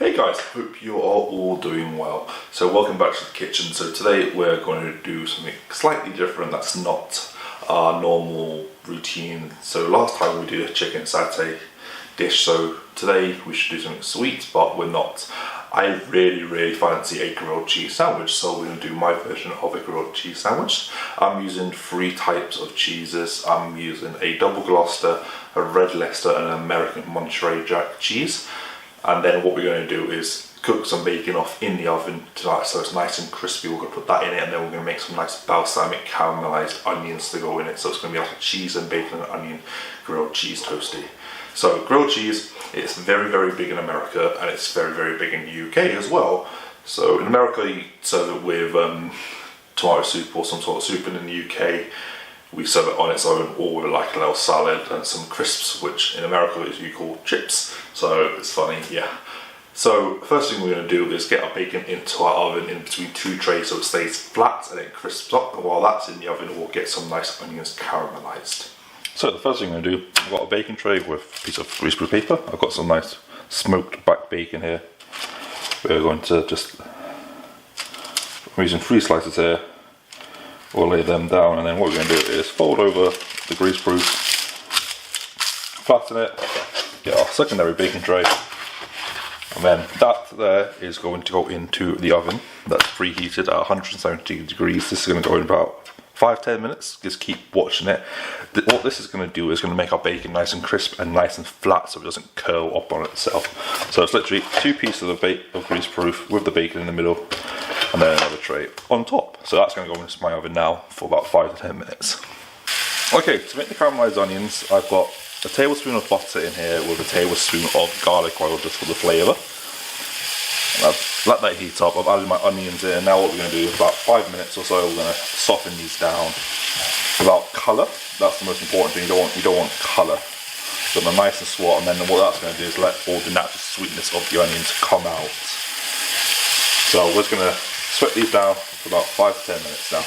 Hey guys, hope you are all doing well. So welcome back to the kitchen. So today we're going to do something slightly different that's not our normal routine. So last time we did a chicken satay dish, so today we should do something sweet, but we're not. I really fancy a grilled cheese sandwich, so we're going to do my version of a grilled cheese sandwich. I'm using 3 types of cheeses. I'm using a double Gloucester, a red Leicester and an American Monterey Jack cheese. And then what we're going to do is cook some bacon off in the oven tonight so it's nice and crispy. We're going to put that in it, and then we're going to make some nice balsamic caramelized onions to go in it. So it's going to be like a cheese and bacon and onion grilled cheese toasty. So grilled cheese, it's very big in America, and it's very big in the UK as well. So in America you serve it with tomato soup or some sort of soup, and in the UK we serve it on its own or with like a little salad and some crisps, which in America is you call chips. So it's funny, yeah. So first thing we're going to do is get our bacon into our oven in between 2 trays so it stays flat and it crisps up. And while that's in the oven, we'll get some nice onions caramelized. So the first thing I'm going to do, I've got a bacon tray with a piece of greaseproof paper. I've got some nice smoked back bacon here. We're going to just, I'm using 3 slices here. We'll lay them down, and then what we're going to do is fold over the greaseproof, flatten it, get our secondary bacon tray, and then that there is going to go into the oven that's preheated at 170 degrees. This is going to go in about 5-10 minutes. Just keep watching it. What this is going to do is going to make our bacon nice and crisp and nice and flat so it doesn't curl up on itself. So it's literally 2 pieces of greaseproof with the bacon in the middle, and then another tray on top. So that's going to go into my oven now for about 5 to 10 minutes. Okay, to make the caramelized onions, I've got a tablespoon of butter in here with a tablespoon of garlic oil just for the flavour. And I've let that heat up. I've added my onions in. Now what we're going to do is about 5 minutes or so, we're going to soften these down. About colour, that's the most important thing. You don't want colour. So they're nice and swart, and then what that's going to do is let all the natural sweetness of the onions come out. So we're just going to sweat these down for about 5 to 10 minutes now.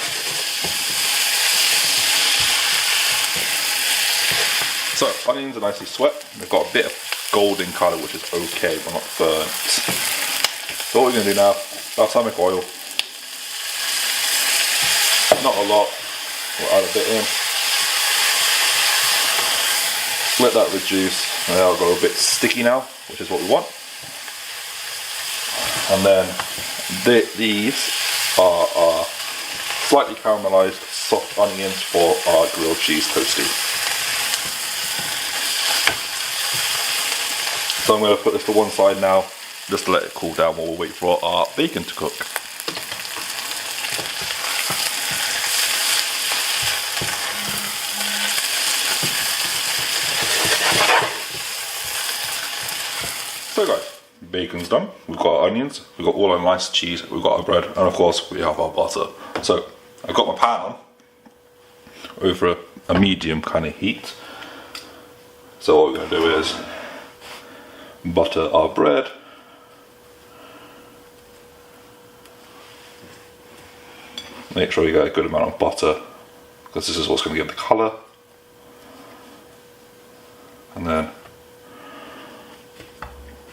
So onions are nicely sweat. They've got a bit of golden colour, which is okay, but not burnt. So what we're going to do now, balsamic oil. Not a lot, we'll add a bit in. Let that reduce, and that'll go a bit sticky now, which is what we want. And then these are our slightly caramelized soft onions for our grilled cheese toasty. So I'm going to put this to one side now, just to let it cool down while we wait for our bacon to cook. So guys, bacon's done, we've got our onions, we've got all our nice cheese, we've got our bread, and of course we have our butter. So I've got my pan on over a medium kind of heat. So what we're going to do is butter our bread. Make sure you get a good amount of butter, because this is what's going to give the colour. And then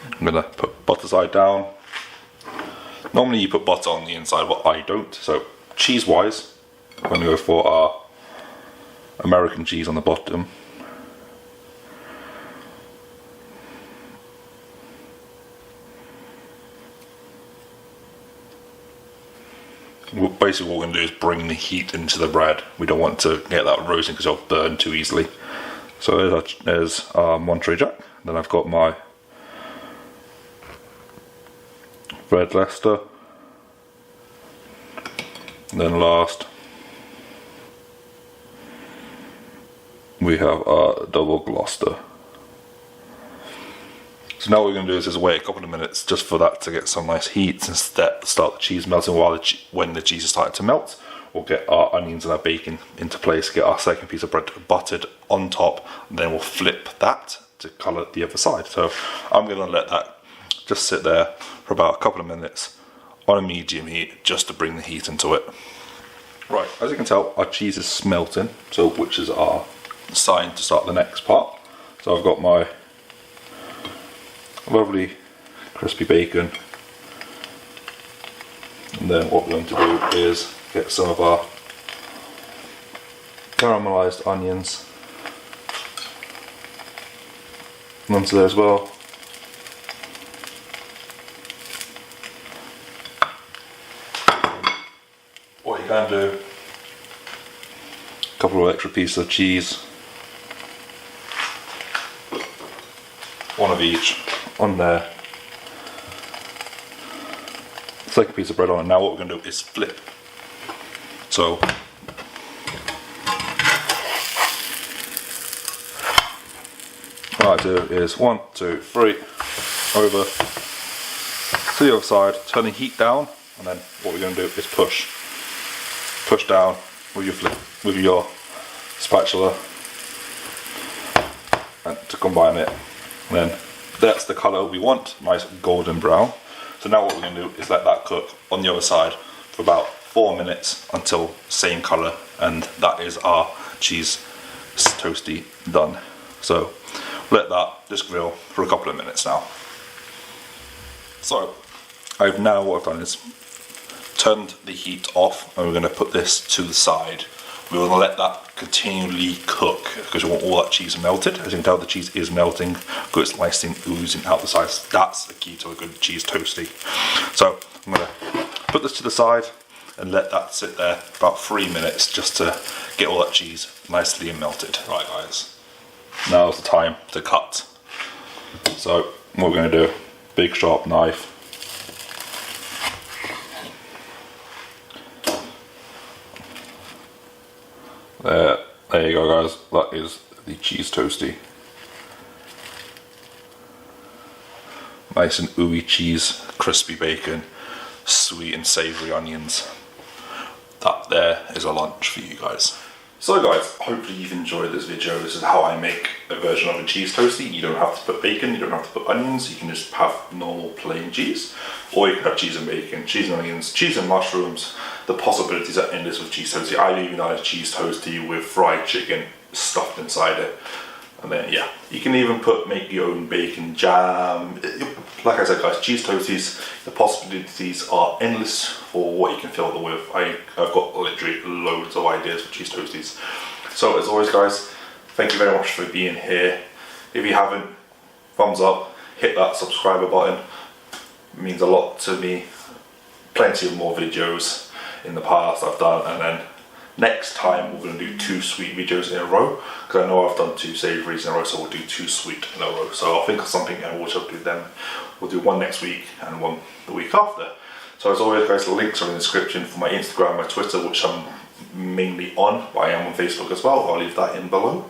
I'm going to put butter side down. Normally you put butter on the inside, but I don't. So cheese wise, I'm going to go for our American cheese on the bottom. Basically what we're going to do is bring the heat into the bread. We don't want to get that roasting because it'll burn too easily. So there's our Monterey Jack. Then I've got my red Leicester. And then last we have our double Gloucester. So now what we're going to do is just wait a couple of minutes just for that to get some nice heat and start the cheese melting. While when the cheese is starting to melt, we'll get our onions and our bacon into place, get our second piece of bread buttered on top, and then we'll flip that to colour the other side. So I'm going to let that just sit there for about a couple of minutes on a medium heat just to bring the heat into it. Right, as you can tell, our cheese is melting, so which is our sign to start the next part. So I've got my lovely crispy bacon. And then what we're going to do is get some of our caramelized onions onto there as well. What you can do, a couple of extra pieces of cheese, one of each on there. Second piece of bread on, and now what we're going to do is flip. So what I do is 1, 2, 3, over to the other side, turn the heat down, and then what we're going to do is push down with your spatula, and to combine it. And then that's the colour we want, nice golden brown. So now what we're going to do is let that cook on the other side for about 4 minutes until same colour, and that is our cheese toasty done. So let that just grill for a couple of minutes now. So what I've done is turned the heat off, and we're going to put this to the side. We're going to let that continually cook because we want all that cheese melted. As you can tell, the cheese is melting because it's nicely oozing out the sides. That's the key to a good cheese toasty. So I'm going to put this to the side and let that sit there for about 3 minutes just to get all that cheese nicely melted. Right guys, now's the time to cut. So what we're going to do, big sharp knife. There you go guys, that is the cheese toasty. Nice and ooey cheese, crispy bacon, sweet and savoury onions. That there is a lunch for you guys. So guys, hopefully you've enjoyed this video. This is how I make a version of a cheese toasty. You don't have to put bacon, you don't have to put onions, you can just have normal plain cheese. Or you can have cheese and bacon, cheese and onions, cheese and mushrooms. The possibilities are endless with cheese toasty. I've even done a cheese toasty with fried chicken stuffed inside it. And then yeah, you can even make your own bacon jam. Like I said guys, cheese toasties, the possibilities are endless for what you can fill them with. I've got literally loads of ideas for cheese toasties. So as always guys, thank you very much for being here. If you haven't, thumbs up, hit that subscriber button. It means a lot to me. Plenty of more videos in the past I've done, and then next time we're going to do 2 sweet videos in a row, because I know I've done 2 savouries in a row, so we'll do 2 sweet in a row. So I'll think of something and we'll do them. We'll do one next week and one the week after. So as always guys, the links are in the description for my Instagram, my Twitter, which I'm mainly on, but I am on Facebook as well. I'll leave that in below,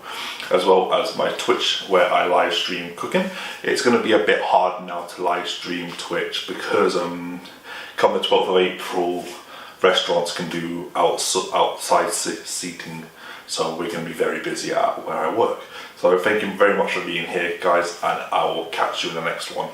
as well as my Twitch where I live stream cooking. It's going to be a bit hard now to live stream Twitch because come the 12th of April, restaurants can do outside seating, so we're going to be very busy at where I work. So thank you very much for being here guys, and I will catch you in the next one.